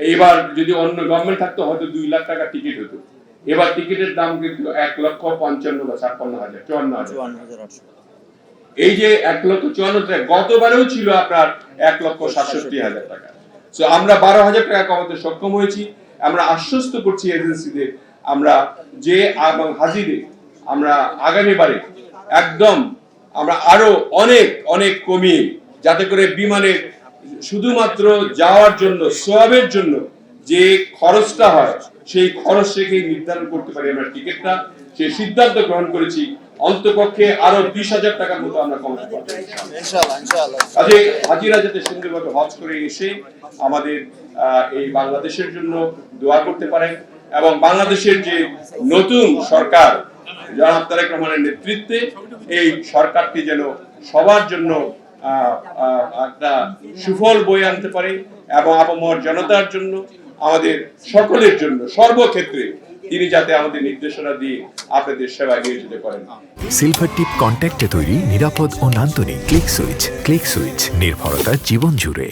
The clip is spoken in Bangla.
এইবার যদি অন্য গভর্নমেন্ট থাকতো হয়তো 2 লাখ টাকা টিকিট হতো, এবার টিকিটের দাম কিন্তু 1,55,000 বা 56,000 54,000। এই যে 1,54,000 টাকা গতবারেও ছিল আপনার 1,67,000 টাকা। সো আমরা 12,000 টাকা কমাতে সক্ষম হয়েছি। আমরা আশ্বস্ত করছি এজেন্সিদের, আমরা যে এবং হাজিদের আমরা আগামীবারে একদম আমরা আরো অনেক অনেক কমিয়ে, যাতে করে বিমানের শুধুমাত্র যাওয়ার জন্য সওয়াবের জন্য যে খরচটা হয় সেই খরচ রেখেই নির্ধারণ করতে পারি আমরা টিকিটটা। সেই সিদ্ধান্ত গ্রহণ করেছি অন্তপক্ষে আরো 20,000 টাকার মতো আমরা কমাতে পারবো ইনশাআল্লাহ। কাজে হাজিরা যাতে সুন্দরভাবে হজ করে এসে আমাদের এই বাংলাদেশের জন্য দোয়া করতে পারেন এবং বাংলাদেশের যে নতুন সরকার জনাব তারেক রহমানের নেতৃত্বে এই সরকারটি যেন সবার জন্য একটা সুফল বয়ে আনতে পারে এবং আপামর জনতার জন্য, আমাদের সকলের জন্য সর্বক্ষেত্রে তিনি যাতে আমাদের নির্দেশনা দিয়ে আপনাদের সেবায় নিয়োজিত করেন। সিলভার টিপ কন্ট্যাক্টে তৈরি নিরাপদ ও নান্দনিক ক্লিক সুইচ। ক্লিক সুইচ, নির্ভরতা জীবন জুড়ে।